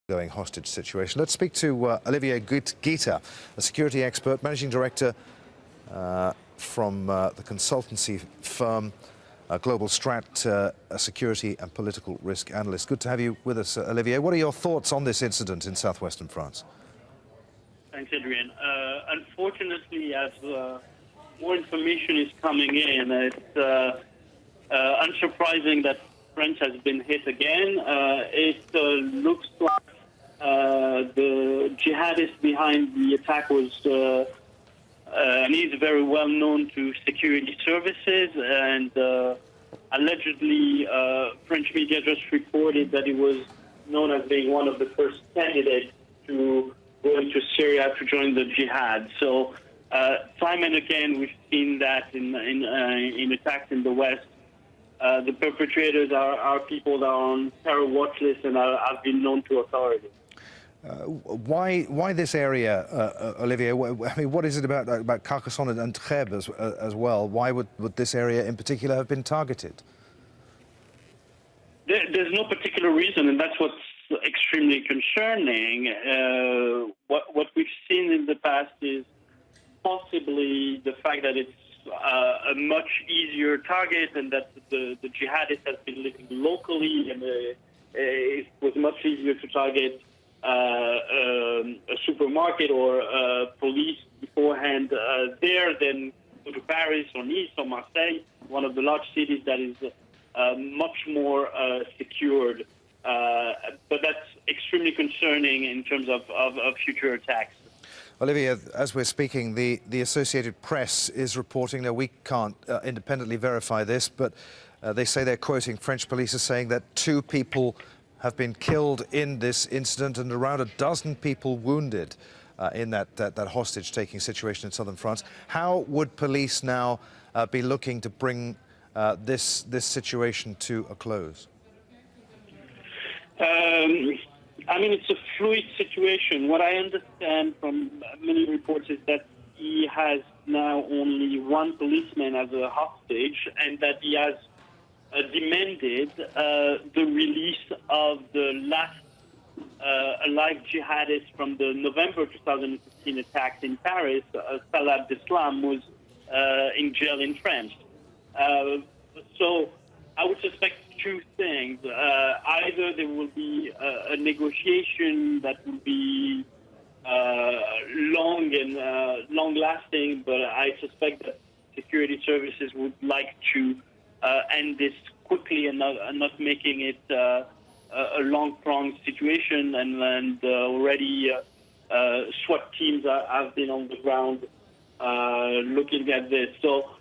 ongoing hostage situation. Let's speak to Olivier Guitta, a security expert, managing director from the consultancy firm Global Strat, a security and political risk analyst. Good to have you with us, Olivier. What are your thoughts on this incident in southwestern France? Thanks, Adrian. Unfortunately, as more information is coming in, it's unsurprising that France has been hit again. It looks like the jihadist behind the attack was and he's very well known to security services, and allegedly French media just reported that he was known as being one of the first candidates to go into Syria to join the jihad. So time and again we've seen that in attacks in the West. The perpetrators are people that are on terror watch lists and have been known to authorities. Why this area, Olivier? I mean, what is it about Carcassonne and Trebes as well? Why would this area in particular have been targeted? There's no particular reason, and that's what's extremely concerning. What we've seen in the past is possibly the fact that it's a much easier target, and that the jihadist has been living locally, and it was much easier to target a supermarket or police beforehand there than go to Paris or Nice or Marseille, one of the large cities that is much more secured. But that's extremely concerning in terms of future attacks. Olivier, as we're speaking, the Associated Press is reporting, now we can't independently verify this, but they say they're quoting French police as saying that 2 people have been killed in this incident and around a dozen people wounded in that hostage-taking situation in southern France. How would police now be looking to bring this situation to a close? I mean, it's a fluid situation. What I understand from many reports is that he has now only 1 policeman as a hostage, and that he has demanded the release of the last alive jihadist from the November 2015 attacks in Paris. Salah Abdeslam was in jail in France. So I would suspect 2 things. Either there will be a negotiation that will be long and long-lasting, but I suspect that security services would like to end this quickly and not making it a long-pronged situation. And already SWAT teams have been on the ground looking at this. So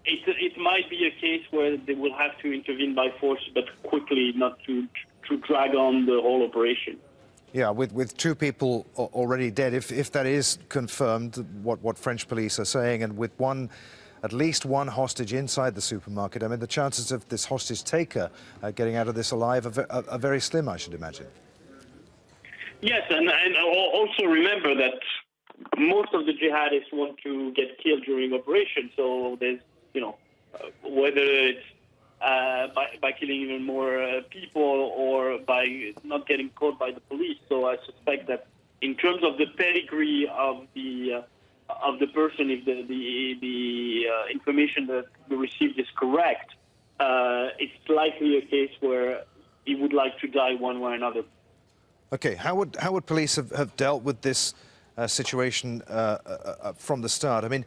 it might be a case where they will have to intervene by force, but quickly, not to drag on the whole operation. Yeah, with 2 people already dead, if that is confirmed, what French police are saying, and with at least one hostage inside the supermarket, I mean, the chances of this hostage taker getting out of this alive are very slim, I should imagine. Yes, and also remember that most of the jihadists want to get killed during operations, so there's, whether it's by killing even more people or by not getting caught by the police. So I suspect that in terms of the pedigree of the person, if the information that we received is correct, it's likely a case where he would like to die one way or another. Okay, how would police have dealt with this situation from the start? I mean,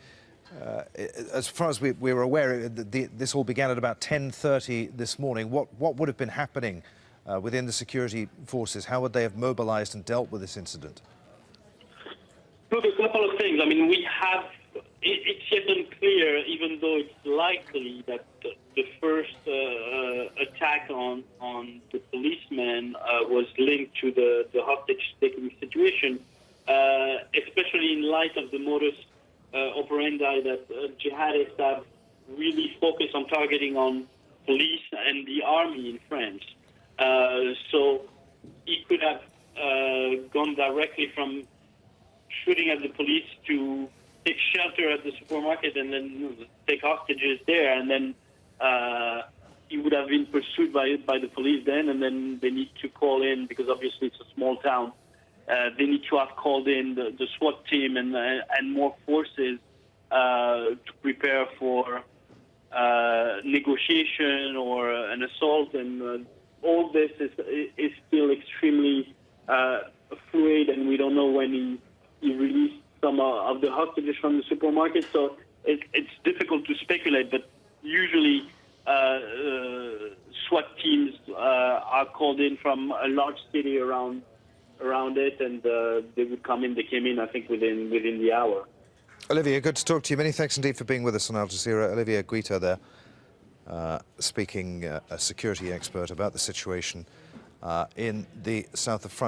as far as we were aware, this all began at about 10:30 this morning. What would have been happening within the security forces? How would they have mobilized and dealt with this incident? Look, a couple of things. I mean, it's yet unclear, even though it's likely that the first attack on the policeman was linked to the hostage-taking situation, especially in light of the modus operandi that jihadists have really focused on targeting on police and the army in France. So he could have gone directly from shooting at the police to take shelter at the supermarket and then take hostages there, and then he would have been pursued by the police then, and then they need to call in, because obviously it's a small town. They need to have called in the SWAT team and more forces to prepare for negotiation or an assault, and all this is still extremely fluid, and we don't know when he released some of the hostages from the supermarket. So it's difficult to speculate, but usually SWAT teams are called in from a large city around it, and they would come in. They came in, I think, within the hour. Olivier, good to talk to you. Many thanks indeed for being with us on Al Jazeera. Olivier Guitta there, speaking, a security expert about the situation in the south of France.